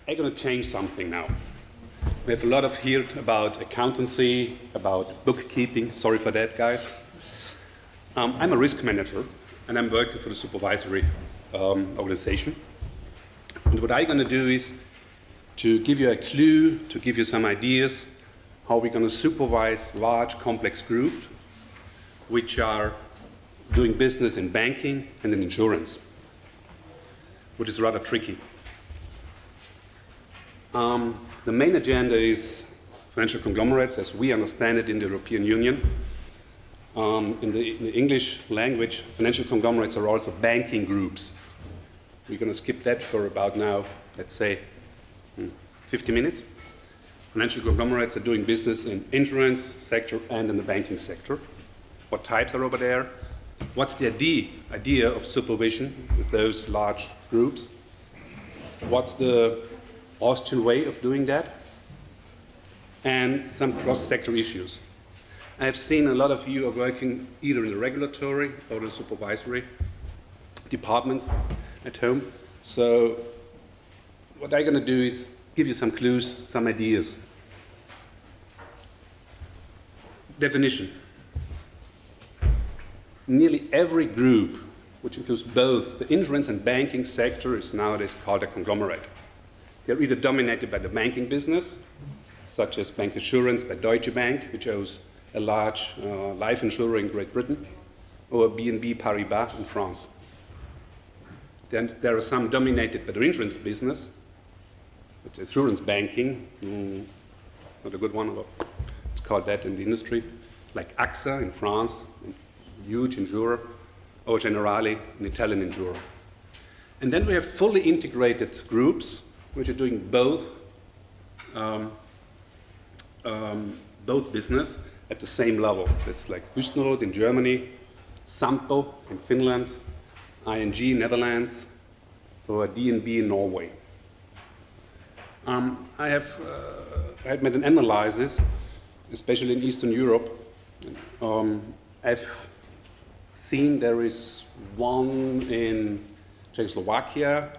I'm going to change something now. We have a lot of here about accountancy, about bookkeeping. Sorry for that, guys. I'm a risk manager, and I'm working for the supervisory organization. And what I'm going to do is to give you a clue, to give you some ideas how we're going to supervise large, complex groups which are doing business in banking and in insurance, which is rather tricky. The main agenda is financial conglomerates, as we understand it in the European Union. In the English language, financial conglomerates are also banking groups. We're going to skip that for about now, let's say, 50 minutes. Financial conglomerates are doing business in insurance sector and in the banking sector. What types are over there? What's the idea of supervision with those large groups? What's the Austrian way of doing that? And some cross-sector issues. I've seen a lot of you are working either in the regulatory or the supervisory departments at home. So what I'm going to do is give you some clues, some ideas. Definition. Nearly every group, which includes both the insurance and banking sector, is nowadays called a conglomerate. They're either dominated by the banking business, such as bank insurance by Deutsche Bank, which owns a large life insurer in Great Britain, or BNP Paribas in France. Then there are some dominated by the insurance business, which is insurance banking. It's not a good one, but it's called that in the industry, like AXA in France, a huge insurer, or Generali, an Italian insurer. And then we have fully integrated groups which are doing both business at the same level. It's like Husnrot in Germany, Sampo in Finland, ING Netherlands, or DNB in Norway. I have made an analysis, especially in Eastern Europe. I've seen there is one in Czechoslovakia,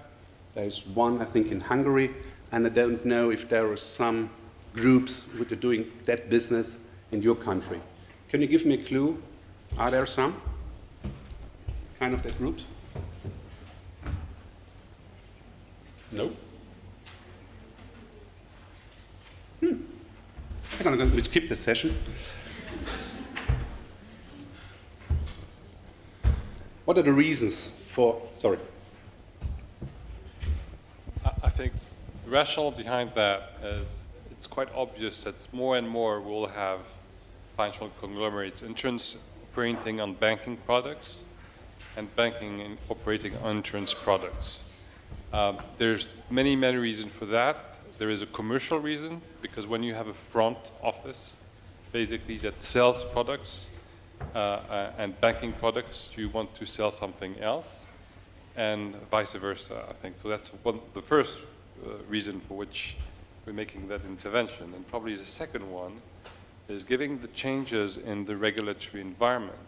there's one I think in Hungary, and I don't know if there are some groups which are doing that business in your country. Can you give me a clue? Are there some kind of that groups? No? I'm going to skip this session. What are the reasons for, sorry. I think the rationale behind that is it's quite obvious that more and more we'll have financial conglomerates, insurance operating on banking products and banking operating on insurance products. There's many reasons for that. There is a commercial reason, because when you have a front office, basically that sells products and banking products, you want to sell something else, and vice versa, I think. So that's the first reason for which we're making that intervention. And probably the second one is giving the changes in the regulatory environment.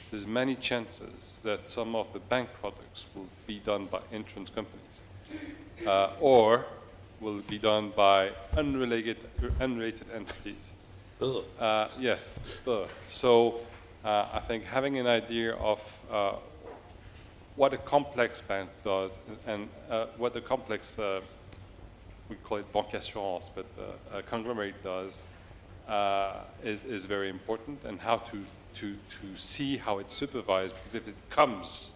There's many chances that some of the bank products will be done by insurance companies or will be done by unrelated entities. Yes. So I think having an idea of what a complex bank does and what a complex, we call it banque assurance, but a conglomerate does, is very important, and how to see how it's supervised, because if it comes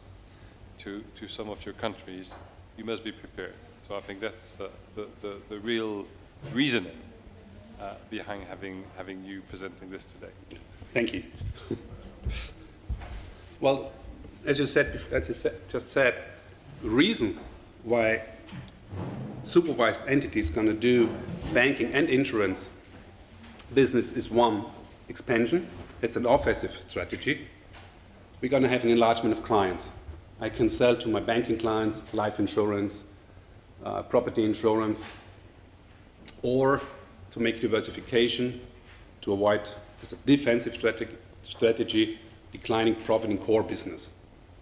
to some of your countries, you must be prepared. So I think that's the real reasoning behind having you presenting this today. Thank you. Well, as you just said, the reason why supervised entities going to do banking and insurance business is one, expansion. It's an offensive strategy. We're going to have an enlargement of clients. I can sell to my banking clients life insurance, property insurance, or to make diversification to avoid as a defensive strategy, declining profit in core business.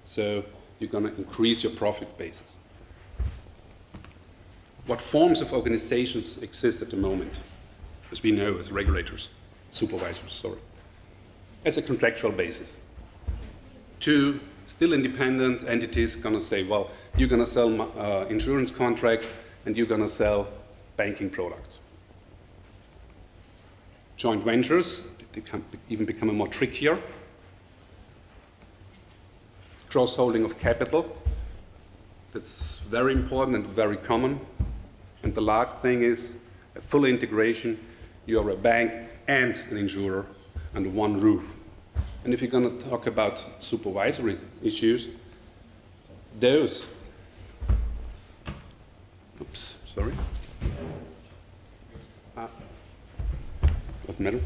So you're going to increase your profit basis. what forms of organizations exist at the moment, as we know as regulators, supervisors, sorry, as a contractual basis. Two still independent entities going to say, well, you're going to sell insurance contracts and you're going to sell banking products. Joint ventures, they can even become more trickier. Cross-holding of capital, that's very important and very common. And the last thing is a full integration. You are a bank and an insurer under one roof. And if you're going to talk about supervisory issues, those, oops, sorry. Doesn't matter.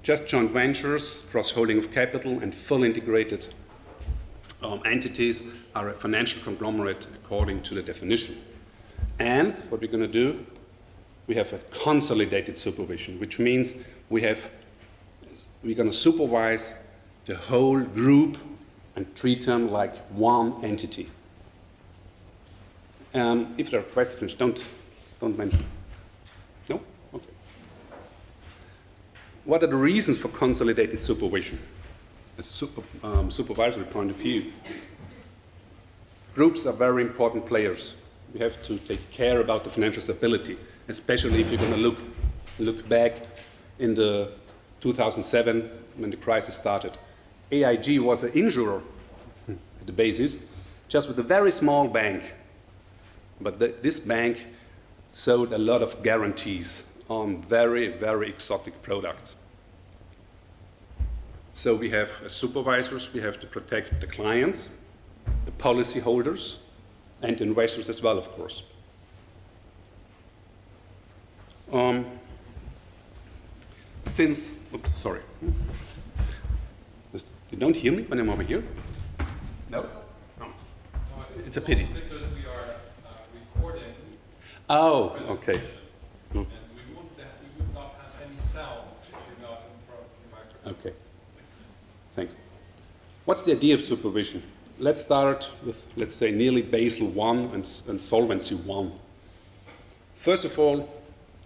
Just joint ventures, cross-holding of capital, and full integrated entities are a financial conglomerate according to the definition. And what we're going to do, we have a consolidated supervision, which means we're going to supervise the whole group and treat them like one entity. If there are questions, don't mention. No? Okay. What are the reasons for consolidated supervision? As a supervisory point of view, groups are very important players. We have to take care about the financial stability, especially if you're going to look back in the 2007 when the crisis started. AIG was an insurer at the basis, just with a very small bank. But this bank sold a lot of guarantees on very, very exotic products. So we have as supervisors, we have to protect the clients, the policy holders, and investors as well, of course. Oops, sorry. You don't hear me when I'm over here? No? No. It's a pity. Because we are recording. Oh, okay. And we would not have any sound if you're not in front of the microphone. Okay. Thanks. What's the idea of supervision? Let's start with, let's say, nearly Basel I and Solvency I. First of all,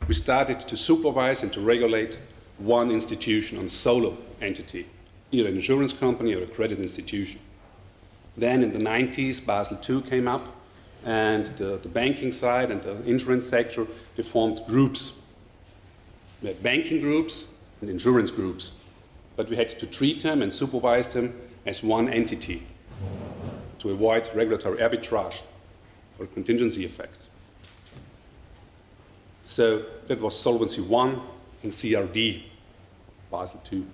we started to supervise and to regulate one institution on solo entity, either an insurance company or a credit institution. Then in the 90s, Basel II came up, and the banking side and the insurance sector, they formed groups. We had banking groups and insurance groups, but we had to treat them and supervise them as one entity to avoid regulatory arbitrage or contingency effects. So that was Solvency I and CRD, Basel II,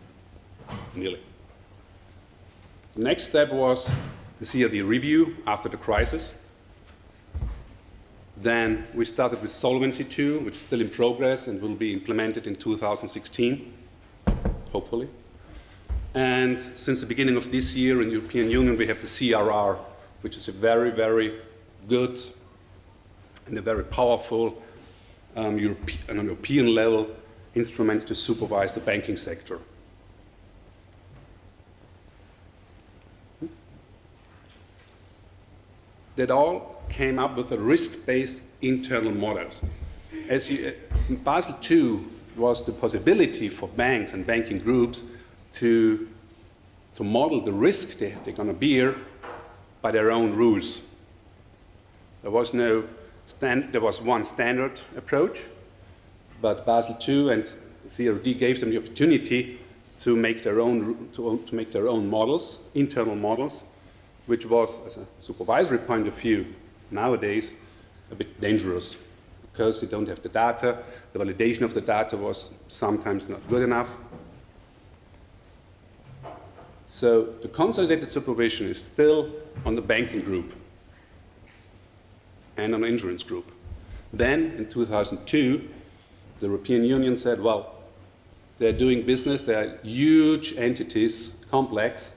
nearly. The next step was the CRD review after the crisis. Then we started with Solvency II, which is still in progress and will be implemented in 2016, hopefully. And since the beginning of this year in the European Union, we have the CFRR, which is a very, very good and a very powerful on a European level instrument to supervise the banking sector. That all came up with a risk-based internal models. Basel II was the possibility for banks and banking groups to model the risk they're going to bear by their own rules. There was one standard approach, but Basel II and CRD gave them the opportunity to make their own models, internal models, which was, as a supervisory point of view, nowadays a bit dangerous because they don't have the data. The validation of the data was sometimes not good enough. So the consolidated supervision is still on the banking group and on the insurance group. Then in 2002, the European Union said, well, they're doing business, they're huge entities, complex,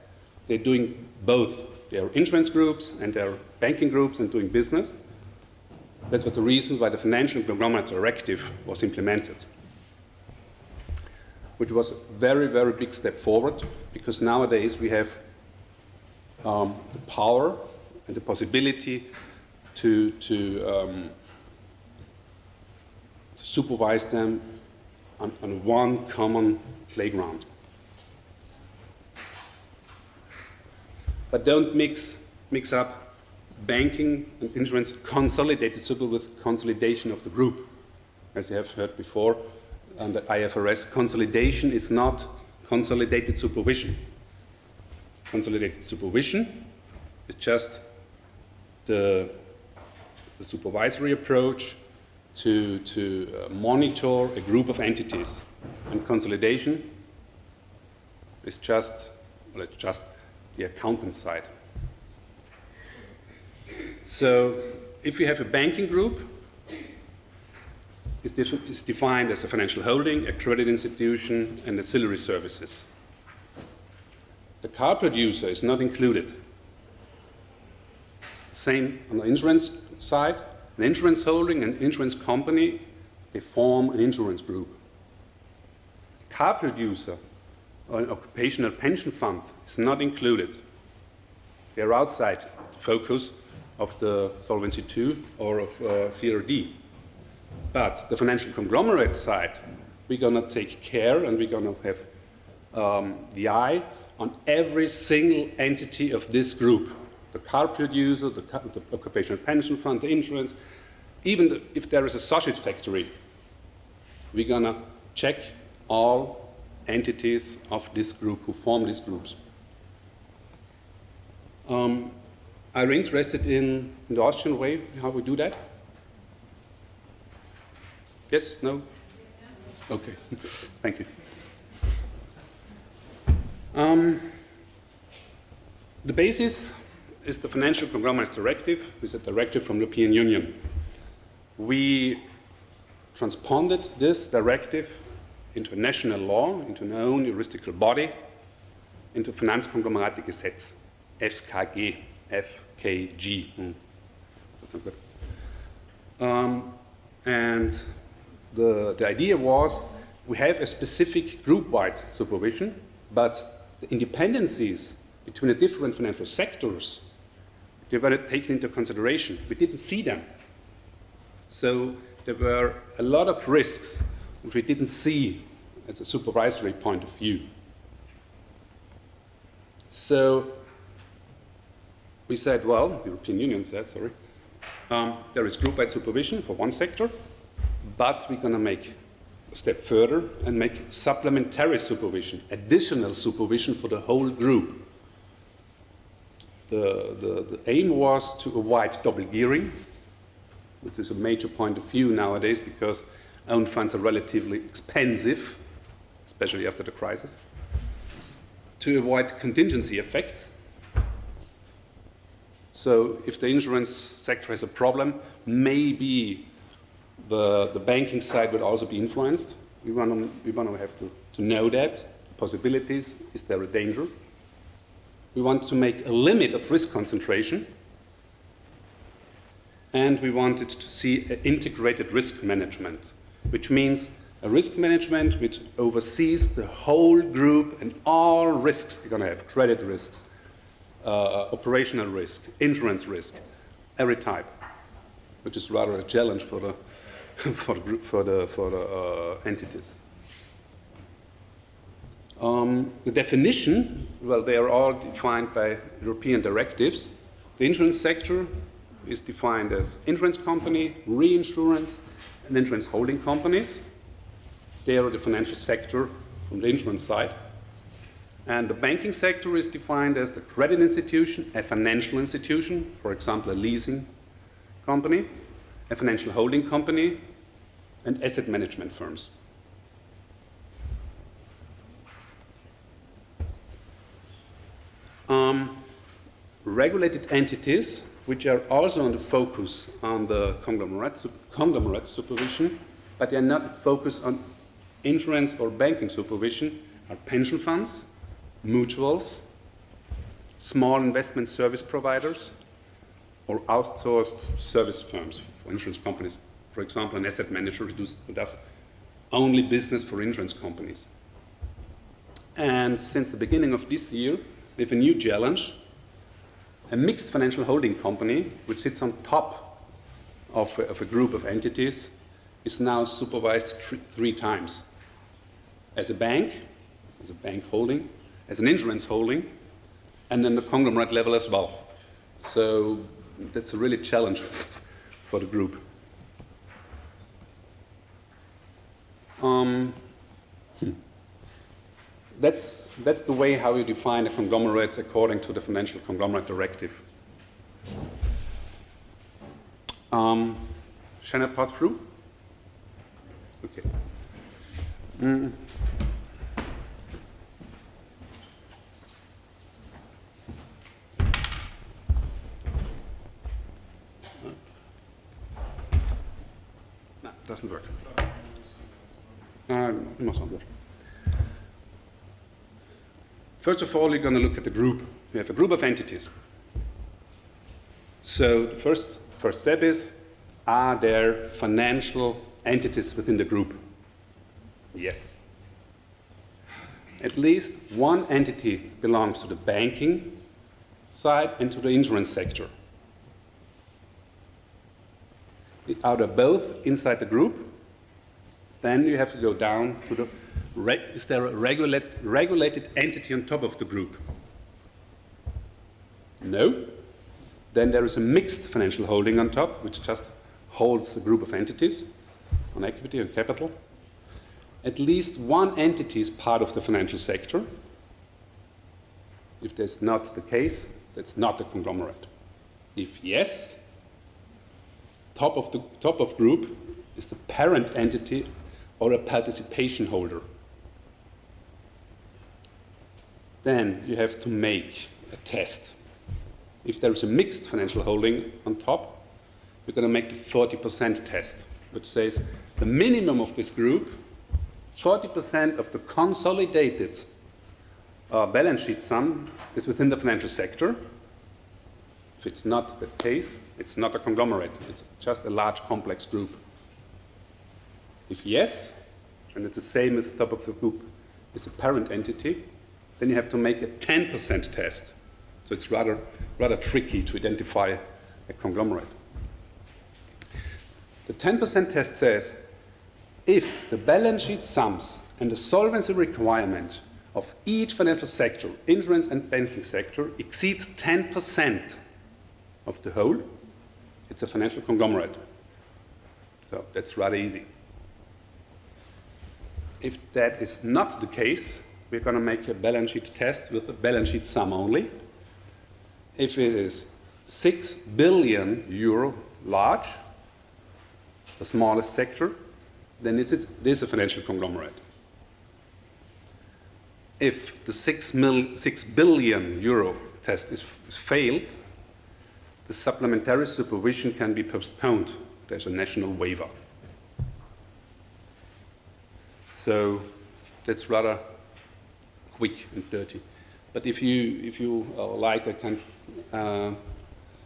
they're doing both. There are insurance groups and there are banking groups and doing business. That was the reason why the Financial Conglomerate Directive was implemented, which was a very, very big step forward, because nowadays we have the power and the possibility to supervise them on one common playground. But don't mix up banking and insurance consolidated super with consolidation of the group. As you have heard before, under IFRS, consolidation is not consolidated supervision. Consolidated supervision is just the supervisory approach to monitor a group of entities. And consolidation is just the accountant side. So if you have a banking group, it's defined as a financial holding, a credit institution, and ancillary services. The car producer is not included. Same on the insurance side. An insurance holding and insurance company, they form an insurance group. A car producer or an occupational pension fund is not included. They are outside the focus of the Solvency II or of CRD. But the financial conglomerate side, we're going to take care and we're going to have the eye on every single entity of this group. The car producer, the occupational pension fund, the insurance, even if there is a sausage factory, we're going to check all entities of this group who form these groups. Are you interested in the Austrian way, how we do that? Yes? No? Okay, thank you. The basis is the Financial Conglomerates Directive, which is a directive from the European Union. We transponded this directive into national law, into an own juridical body, into Finanzkonglomerategesetz, FKG, FKG. That's not good. And the idea was we have a specific group-wide supervision, but the independencies between the different financial sectors, they were taken into consideration. We didn't see them. So there were a lot of risks which we didn't see as a supervisory point of view. So we said, well, the European Union said, sorry, there is group-wide supervision for one sector, but we're going to make a step further and make supplementary supervision, additional supervision for the whole group. The aim was to avoid double gearing, which is a major point of view nowadays because own funds are relatively expensive, especially after the crisis. To avoid contingency effects. So if the insurance sector has a problem, maybe the banking side would also be influenced. We want to have to know that, possibilities, is there a danger? We want to make a limit of risk concentration, and we wanted to see an integrated risk management, which means a risk management which oversees the whole group and all risks they're going to have, credit risks, operational risk, insurance risk, every type, which is rather a challenge for the entities. The definition, well, they are all defined by European directives. The insurance sector is defined as insurance company, reinsurance, and insurance holding companies. They are the financial sector from the insurance side. And the banking sector is defined as the credit institution, a financial institution, for example, a leasing company, a financial holding company, and asset management firms. Regulated entities, which are also on the focus on the conglomerate supervision, but they are not focused on insurance or banking supervision, are pension funds, mutuals, small investment service providers, or outsourced service firms for insurance companies. For example, an asset manager who does only business for insurance companies. And since the beginning of this year, we have a new challenge. A mixed financial holding company, which sits on top of a group of entities, is now supervised three times. As a bank holding, as an insurance holding, and then the conglomerate level as well. So that's a really challenge for the group. That's the way how you define a conglomerate according to the Financial Conglomerate Directive. Shall I pass through? Okay. No, it doesn't work. It must not work. First of all, you're going to look at the group. You have a group of entities. So the first step is, are there financial entities within the group? Yes. At least one entity belongs to the banking side and to the insurance sector. Are they both inside the group? Then you have to go down to the, is there a regulated entity on top of the group? No. Then there is a mixed financial holding on top, which just holds a group of entities on equity and capital. At least one entity is part of the financial sector. If that's not the case, that's not a conglomerate. If yes, top of group is the parent entity or a participation holder. Then you have to make a test. If there is a mixed financial holding on top, we're going to make the 40% test, which says the minimum of this group, 40% of the consolidated balance sheet sum is within the financial sector. If it's not the case, it's not a conglomerate. It's just a large complex group. If yes, and it's the same as the top of the group is a parent entity, then you have to make a 10% test. So it's rather tricky to identify a conglomerate. The 10% test says if the balance sheet sums and the solvency requirement of each financial sector, insurance and banking sector, exceeds 10% of the whole, it's a financial conglomerate. So that's rather easy. If that is not the case, we're going to make a balance sheet test with a balance sheet sum only. If it is 6 billion euro large, the smallest sector, then it is a financial conglomerate. If the 6 billion euro test is failed, the supplementary supervision can be postponed. There's a national waiver. So that's rather quick and dirty. But if you like, I can,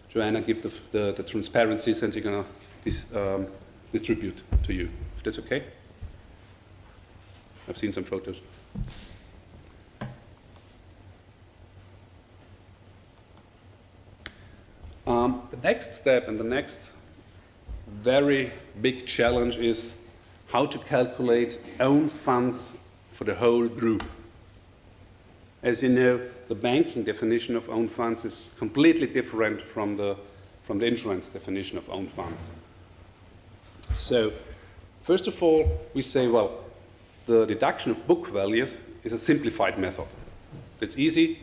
Joanna, give the transparencies and you're going to distribute to you. If that's okay? I've seen some photos. The next step and the next very big challenge is how to calculate own funds for the whole group. As you know, the banking definition of own funds is completely different from the insurance definition of own funds. So, first of all, we say, well, the deduction of book values is a simplified method. It's easy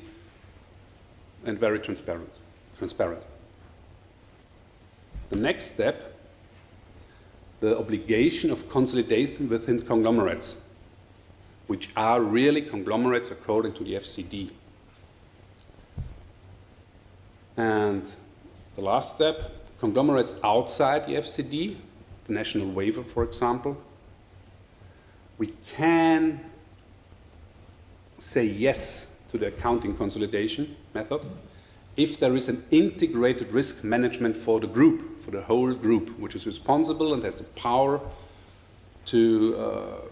and very transparent. The next step, the obligation of consolidation within conglomerates, which are really conglomerates according to the FCD. And the last step, conglomerates outside the FCD, the national waiver, for example, we can say yes to the accounting consolidation method if there is an integrated risk management for the group, for the whole group, which is responsible and has the power to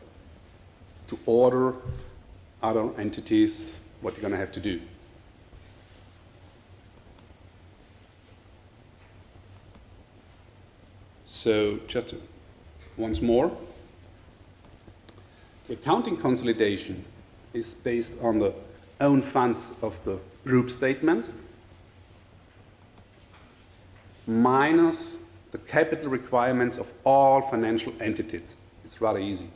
order other entities what you're going to have to do. So just once more, the accounting consolidation is based on the own funds of the group statement minus the capital requirements of all financial entities. It's rather easy.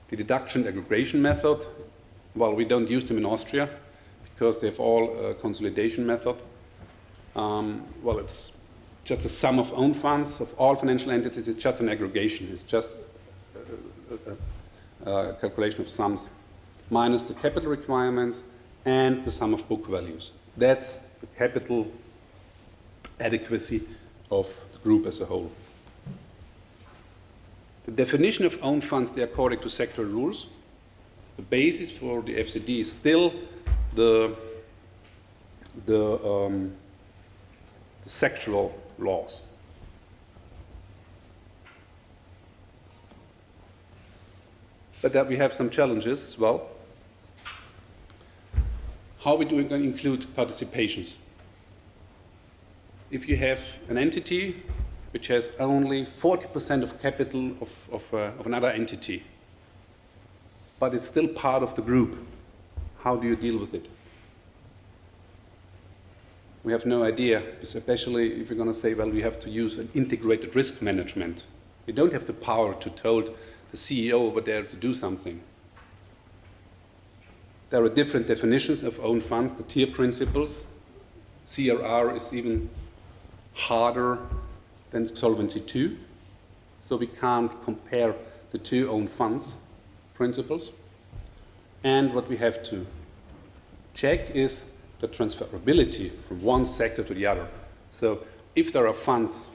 The deduction aggregation method, well, we don't use them in Austria because they have all a consolidation method. Well, it's just a sum of own funds of all financial entities. It's just an aggregation. It's just a calculation of sums minus the capital requirements and the sum of book values. That's the capital adequacy of the group as a whole. The definition of own funds, they are according to sectoral rules. The basis for the FCD is still the sectoral laws. But that we have some challenges as well. How are we going to include participations? If you have an entity which has only 40% of capital of another entity, but it's still part of the group, how do you deal with it? We have no idea, especially if you're going to say, well, we have to use an integrated risk management. You don't have the power to tell the CEO over there to do something. There are different definitions of own funds, the tier principles. CFRR is even harder than Solvency II, so we can't compare the two own funds principles. And what we have to check is the transferability from one sector to the other. So if there are funds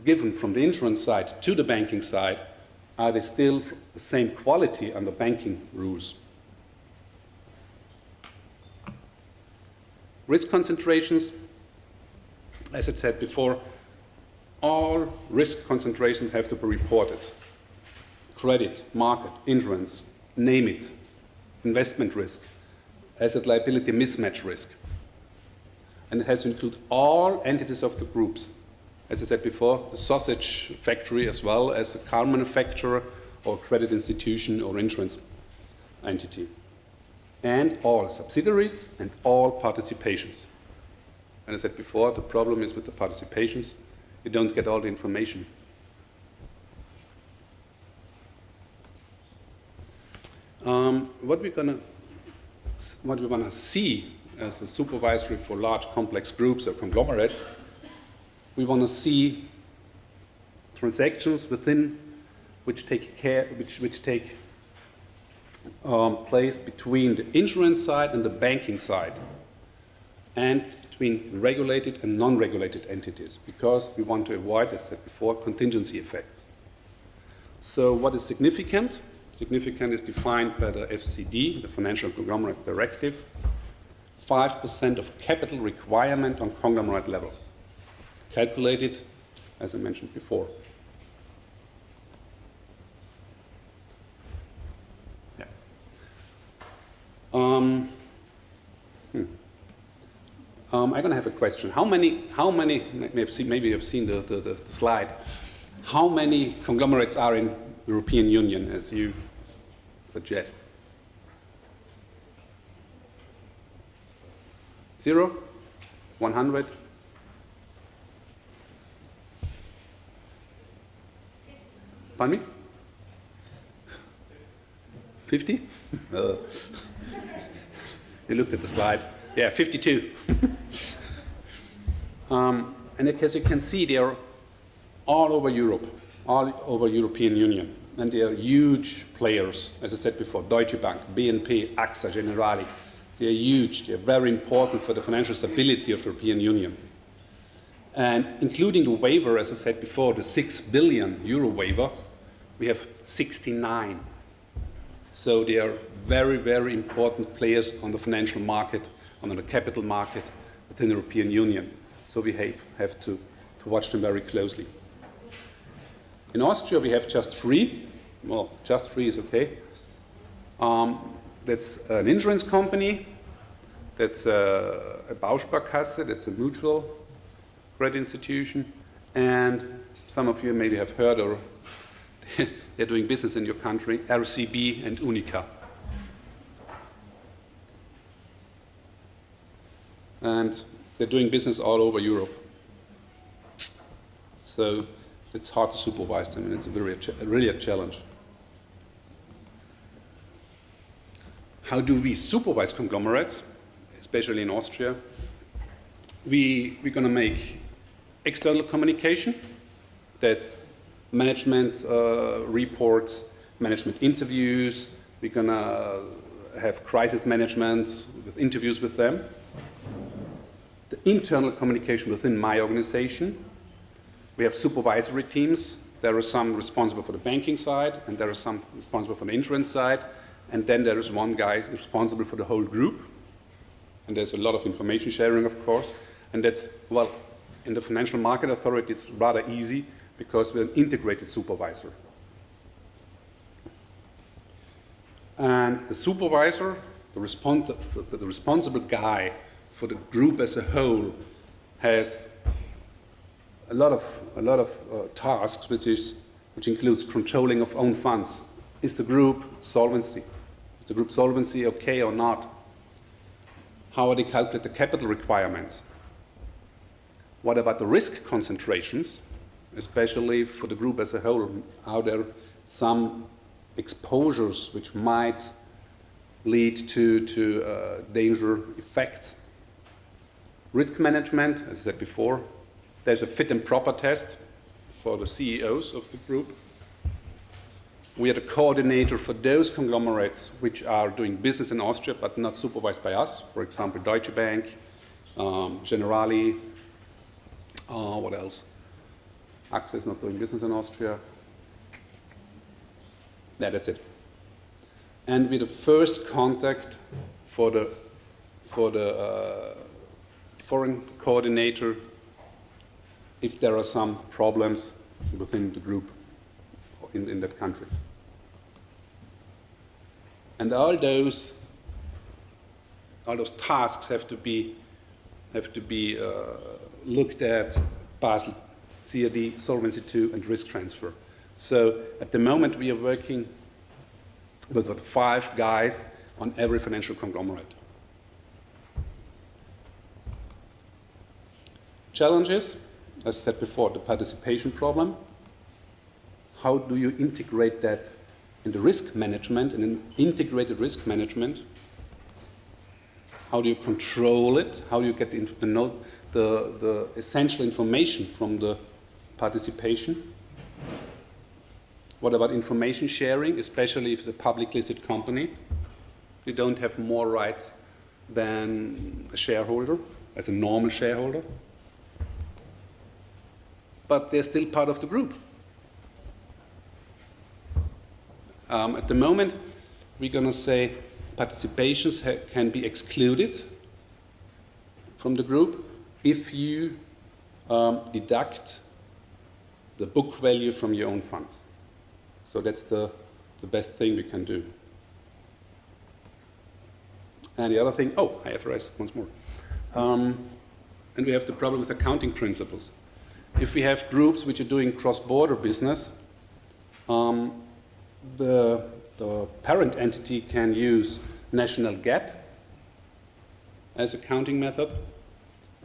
given from the insurance side to the banking side, are they still the same quality under banking rules? Risk concentrations, as I said before, all risk concentrations have to be reported. Credit, market, insurance, name it, investment risk, asset liability mismatch risk. And it has to include all entities of the groups. As I said before, the sausage factory as well as a car manufacturer or credit institution or insurance entity. And all subsidiaries and all participations. And as I said before, the problem is with the participations, you don't get all the information. What we want to see as a supervisory for large complex groups or conglomerates, we want to see transactions within which take place between the insurance side and the banking side, and between regulated and non-regulated entities, because we want to avoid, as I said before, contingency effects. So what is significant? Significant is defined by the FCD, the Financial Conglomerate Directive, 5% of capital requirement on conglomerate level, calculated, as I mentioned before. Yeah. I'm going to have a question. How many? Maybe you've seen the slide. How many conglomerates are in the European Union, as you suggest? 0? 100? 'Pardon me? 50? You looked at the slide. Yeah, 52. And as you can see, they are all over Europe, all over European Union. And they are huge players, as I said before, Deutsche Bank, BNP, AXA, Generali. They are huge. They are very important for the financial stability of the European Union. And including the waiver, as I said before, the 6 billion euro waiver, we have 69. So they are very, very important players on the financial market, on the capital market within the European Union. So we have to watch them very closely. In Austria, we have just 3. Well, just 3 is okay. That's an insurance company, that's a Bausparkasse, that's a mutual credit institution, and some of you maybe have heard or they're doing business in your country, RCB and Unica. And they're doing business all over Europe. So it's hard to supervise them, and it's really a challenge. How do we supervise conglomerates, especially in Austria? We're going to make external communication. That's management reports, management interviews. We're going to have crisis management with interviews with them. The internal communication within my organization. We have supervisory teams. There are some responsible for the banking side, and there are some responsible for the insurance side. And then there is one guy responsible for the whole group. And there's a lot of information sharing, of course. And that's, well, in the Financial Market Authority, it's rather easy because we're an integrated supervisor. And the supervisor, the responsible guy for the group as a whole, has a lot of tasks, which includes controlling of own funds. Is the group solvency? Is the group solvency okay or not? How are they calculate the capital requirements? What about the risk concentrations, especially for the group as a whole? Are there some exposures which might lead to danger effects? Risk management, as I said before, there's a fit and proper test for the CEOs of the group. We are the coordinator for those conglomerates which are doing business in Austria but not supervised by us. For example, Deutsche Bank, Generali, what else? AXA is not doing business in Austria. Yeah, that's it. And we're the first contact for the foreign coordinator if there are some problems within the group in that country. And all those tasks have to be looked at: Basel, CRD, Solvency II, and risk transfer. So at the moment we are working with 5 guys on every financial conglomerate. Challenges, as I said before, the participation problem. How do you integrate that in the risk management, in an integrated risk management? How do you control it? How do you get into the essential information from the participation? What about information sharing, especially if it's a publicly listed company? You don't have more rights than a shareholder, as a normal shareholder. But they're still part of the group. At the moment, we're going to say participations can be excluded from the group if you deduct the book value from your own funds. So that's the best thing we can do. And the other thing, IFRS, once more. And we have the problem with accounting principles. If we have groups which are doing cross-border business, the parent entity can use national GAAP as accounting method.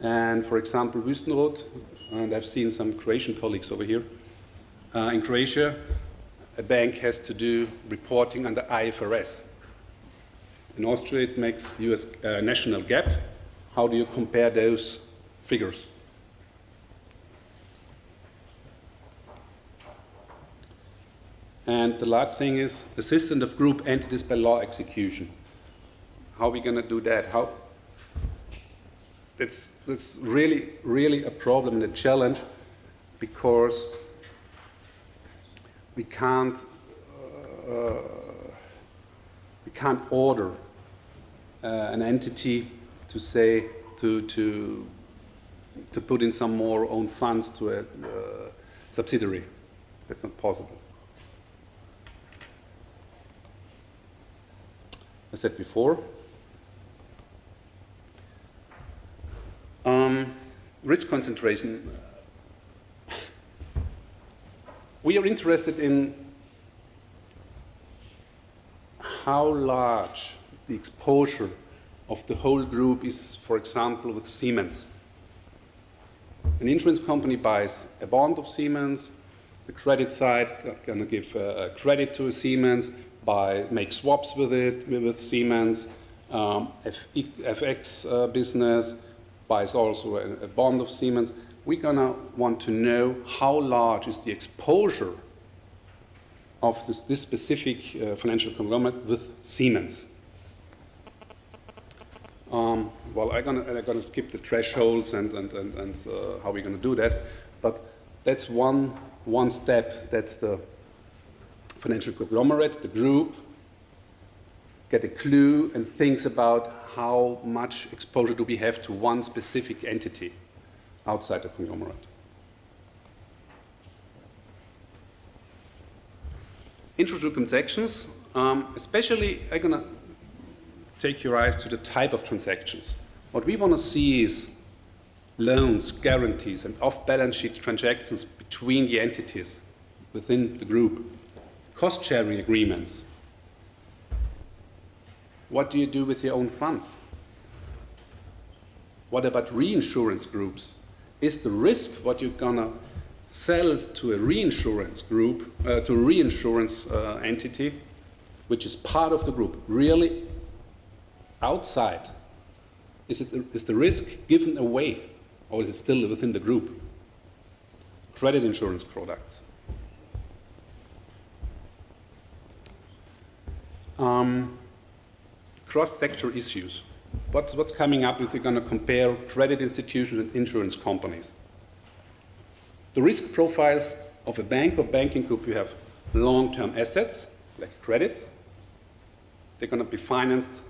And for example, Wüstenrot, and I've seen some Croatian colleagues over here, in Croatia, a bank has to do reporting under IFRS. In Austria, it makes US national GAAP. How do you compare those figures? And the last thing is assistant of group entities by law execution. How are we going to do that? It's really, really a problem and a challenge, because we can't order an entity to say to put in some more own funds to a subsidiary. That's not possible. I said before. risk concentration. We are interested in how large the exposure of the whole group is, for example, with Siemens. An insurance company buys a bond of Siemens, the credit side going to give credit to Siemens, make swaps with it, with Siemens, FX business buys also a bond of Siemens. We're going to want to know how large is the exposure of this specific financial conglomerate with Siemens. Well, I'm gonna skip the thresholds and how we're gonna do that, but that's one step. That's the financial conglomerate, the group, get a clue and thinks about how much exposure do we have to one specific entity outside the conglomerate. Intra-group transactions, especially I'm gonna take your eyes to the type of transactions. What we want to see is loans, guarantees, and off-balance sheet transactions between the entities within the group. Cost-sharing agreements. What do you do with your own funds? What about reinsurance groups? Is the risk what you're going to sell to a reinsurance group, to a reinsurance entity, which is part of the group, really outside? Is the risk given away, or is it still within the group? Credit insurance products. Cross-sector issues. What's coming up if you're going to compare credit institutions and insurance companies? The risk profiles of a bank or banking group, you have long-term assets, like credits. They're going to be financed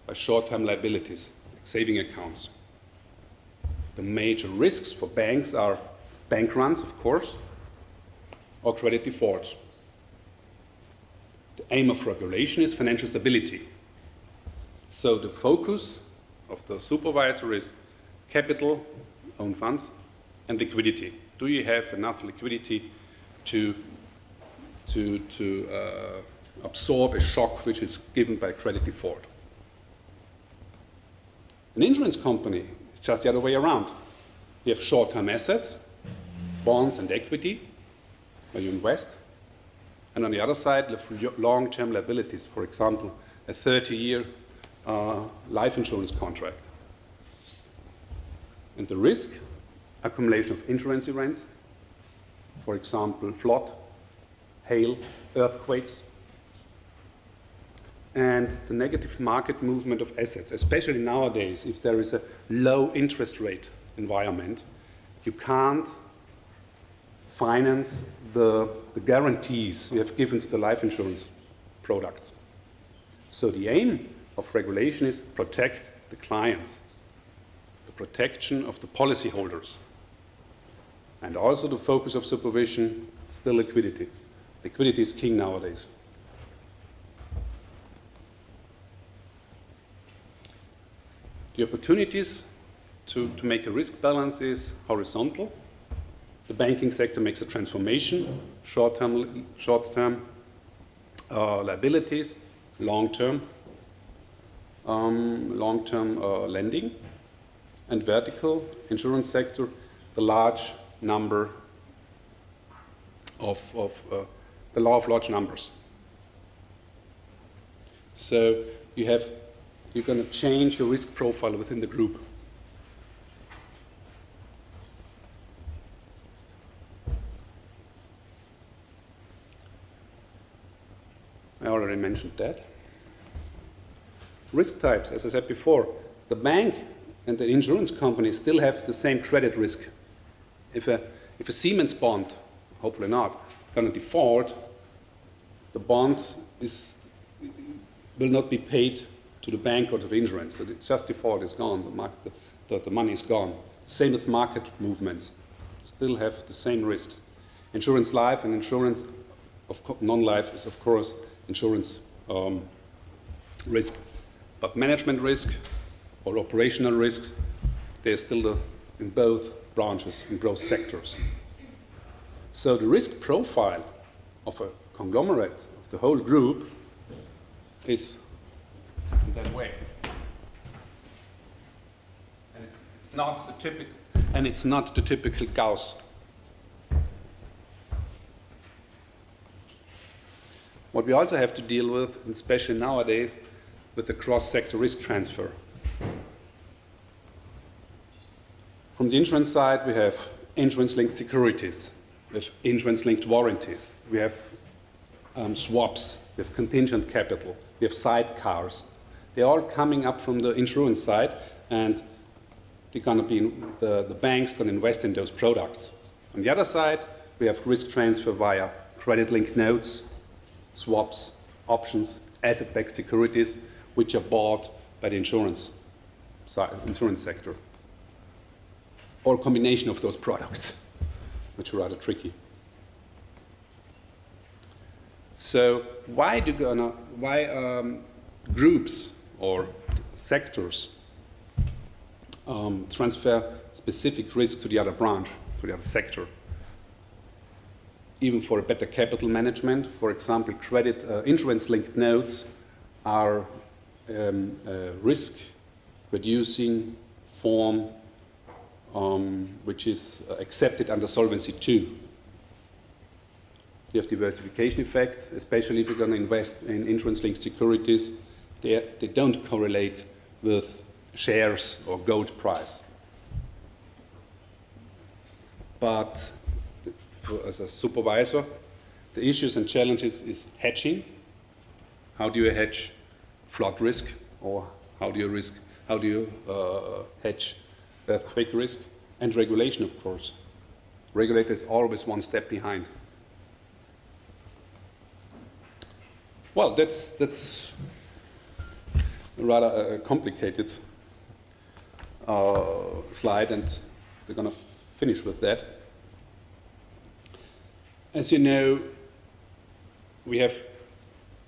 by short-term liabilities, like saving accounts. The major risks for banks are bank runs, of course, or credit defaults. The aim of regulation is financial stability. So the focus of the supervisor is capital, own funds, and liquidity. Do you have enough liquidity to absorb a shock which is given by credit default? An insurance company is just the other way around. You have short-term assets, bonds and equity, where you invest. And on the other side, you have long-term liabilities, for example, a 30-year life insurance contract. And the risk, accumulation of insurance events, for example, flood, hail, earthquakes, and the negative market movement of assets, especially nowadays, if there is a low interest rate environment, you can't finance the guarantees you have given to the life insurance products. So the aim of regulation is protect the clients, the protection of the policyholders, and also the focus of supervision is the liquidity. Liquidity is king nowadays. The opportunities to make a risk balance is horizontal. The banking sector makes a transformation, short-term liabilities, long-term lending, and vertical insurance sector, the large number of the law of large numbers. So you're going to change your risk profile within the group. I already mentioned that. Risk types, as I said before, the bank and the insurance company still have the same credit risk. If a Siemens bond, hopefully not, going to default, the bond will not be paid to the bank or to the insurance. So it's just default is gone, the money is gone. Same with market movements, still have the same risks. Insurance life and insurance non-life is of course insurance risk. But management risk or operational risks, there's still in both branches, in both sectors. So the risk profile of a conglomerate, of the whole group, is in that way. And it's not the typical Gauss. What we also have to deal with, especially nowadays, with the cross-sector risk transfer. From the insurance side, we have insurance-linked securities, we have insurance-linked warranties, we have swaps, we have contingent capital, we have sidecars. They're all coming up from the insurance side, and they're going to be the bank's going to invest in those products. On the other side, we have risk transfer via credit-linked notes, swaps, options, asset-backed securities, which are bought by the insurance sector, or a combination of those products, which are rather tricky. So why groups or sectors transfer specific risk to the other branch, to the other sector? Even for a better capital management, for example, insurance-linked notes are risk-reducing form which is accepted under Solvency II. You have diversification effects, especially if you're going to invest in insurance-linked securities. They don't correlate with shares or gold price. But as a supervisor, the issues and challenges is hedging. How do you hedge flood risk, or how do you hedge earthquake risk, and regulation, of course. Regulator is always one step behind. Well, that's rather a complicated slide, and we're going to finish with that. As you know, we have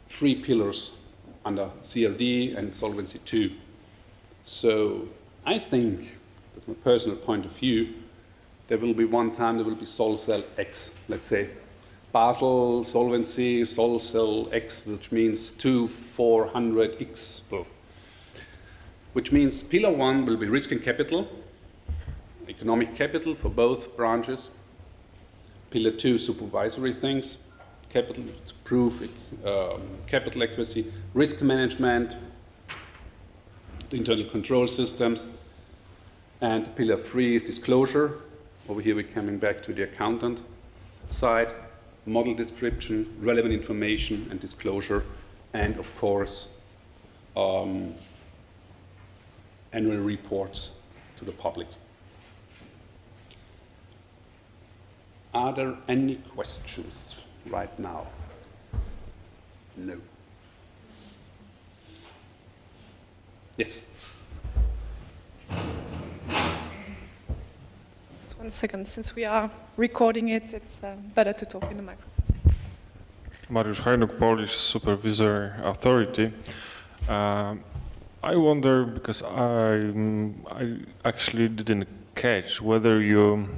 3 pillars under CRD and Solvency II. So I think, that's my personal point of view, there will be one time there will be Sol-Cell X, let's say. Basel, Solvency, Sol-Cell X, which means 2-400X, which means Pillar 1 will be risk and capital, economic capital for both branches. Pillar 2, supervisory things, capital to prove capital accuracy, risk management, the internal control systems, and Pillar 3 is disclosure. Over here we're coming back to the accountant side, model description, relevant information and disclosure, and of course annual reports to the public. Are there any questions right now? No. Yes. Just 1 second, since we are recording it, it's better to talk in the microphone. Mariusz Hajnuk, Polish Supervisory Authority. I wonder, because I actually didn't catch whether you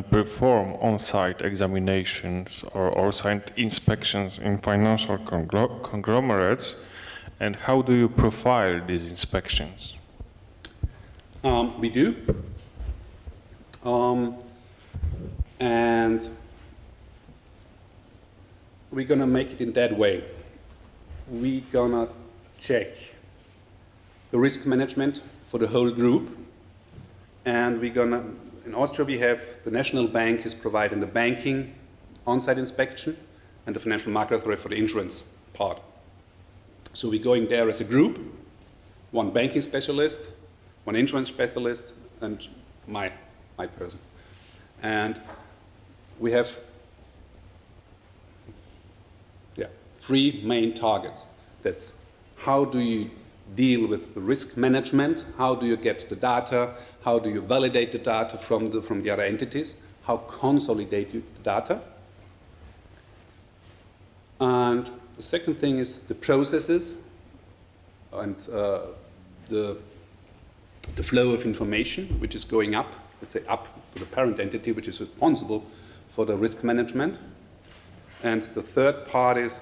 perform on-site examinations or on-site inspections in financial conglomerates, and how do you profile these inspections? We do. And we're going to make it in that way. We're going to check the risk management for the whole group. And we're going to, in Austria, we have the national bank is providing the banking on-site inspection and the financial market authority for the insurance part. So we're going there as a group, one banking specialist, one insurance specialist, and my person. And we have 3 main targets. That's how do you deal with the risk management, how do you get the data, how do you validate the data from the other entities, how consolidate you the data. And the second thing is the processes and the the flow of information, which is going up, let's say up to the parent entity, which is responsible for the risk management. And the third part is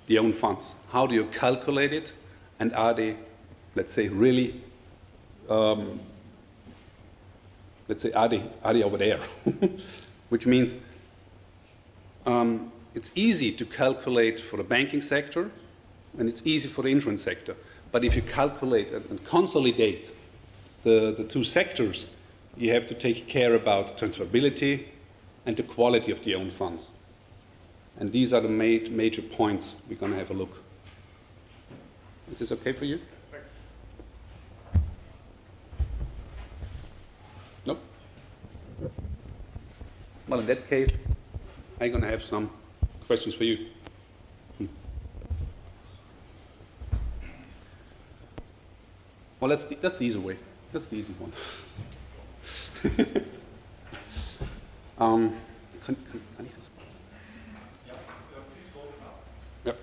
the own funds. How do you calculate it? And are they, let's say, really, let's say, are they over there? Which means it's easy to calculate for the banking sector, and it's easy for the insurance sector. But if you calculate and consolidate the two sectors, you have to take care about transferability and the quality of the own funds. And these are the major points we're going to have a look. Is this okay for you? No? Well, in that case, I'm going to have some questions for you. Well, that's the easy way. That's the easy one. Kann ich das? Ja, please hold it up. Yep.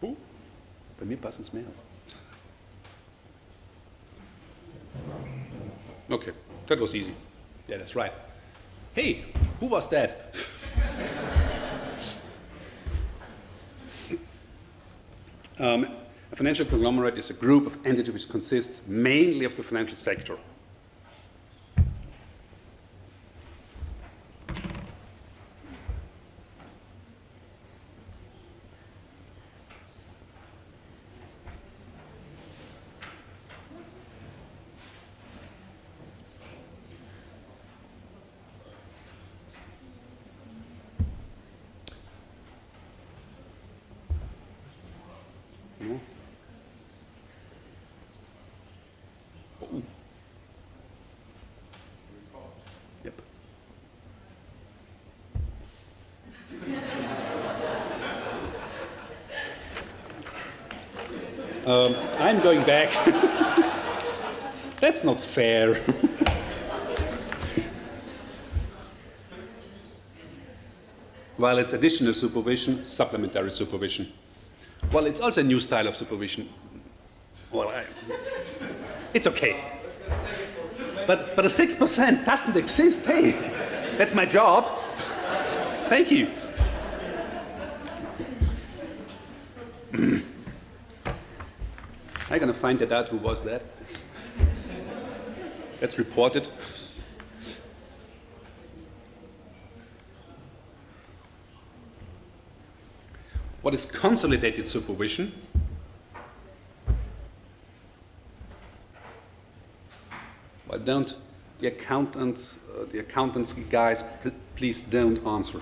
Okay. Bei mir passen es mehr. Okay, that was easy. Yeah, that's right. Hey, who was that? A financial conglomerate is a group of entities which consists mainly of the financial sector. Yep. I'm going back. That's not fair. While it's additional supervision, supplementary supervision. Well, it's also a new style of supervision. Well, it's okay. But the 6% doesn't exist. Hey, that's my job. Thank you. I'm going to find that out. Who was that? That's reported. What is consolidated supervision? Well, don't the accountants guys, please don't answer.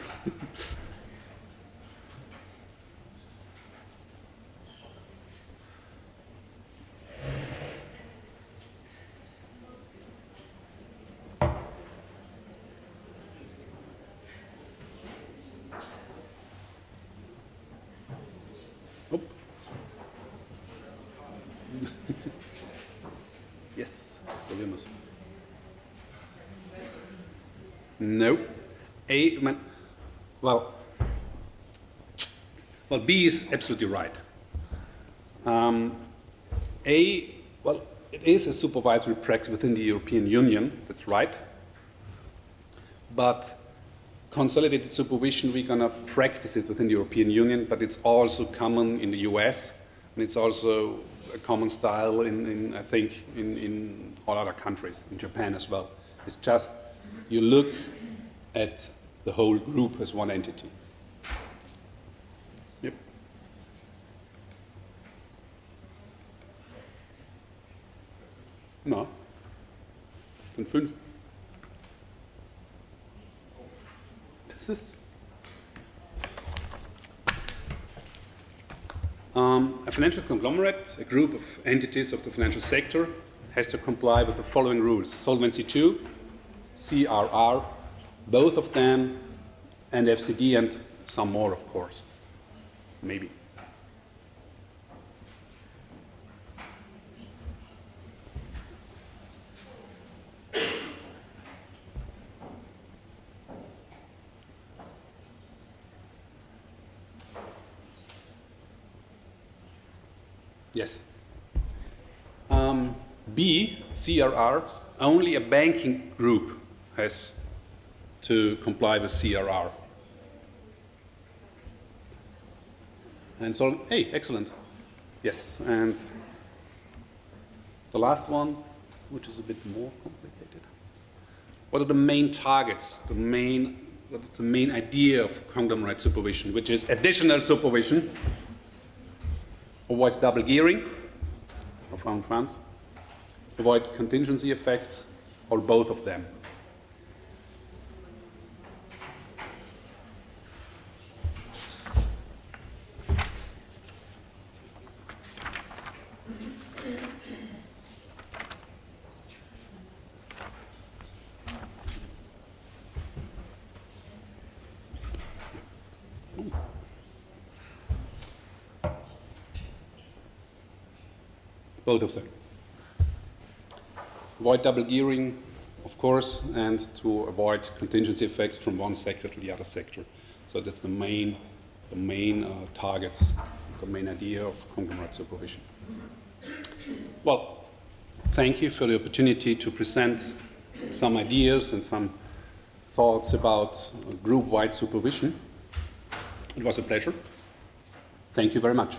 Yes, Williams. No. Well, B is absolutely right. Well, it is a supervisory practice within the European Union, that's right. But consolidated supervision, we're going to practice it within the European Union, but it's also common in the US, and it's also a common style I think, in all other countries, in Japan as well. It's just you look at the whole group as one entity. Yep. No. Und 5. Das ist a financial conglomerate, a group of entities of the financial sector, has to comply with the following rules: Solvency II, CFRR, both of them, and FCD, and some more, of course. Maybe. Yes. B, CRR, only a banking group has to comply with CRR. And so, hey, excellent. Yes, and the last one, which is a bit more complicated. What are the main targets, what is the main idea of conglomerate supervision, which is additional supervision, avoid double gearing of own funds, avoid contingency effects, or both of them. Both of them. Avoid double gearing, of course, and to avoid contingency effects from one sector to the other sector. So that's the main targets, the main idea of conglomerate supervision. Well, thank you for the opportunity to present some ideas and some thoughts about group-wide supervision. It was a pleasure. Thank you very much.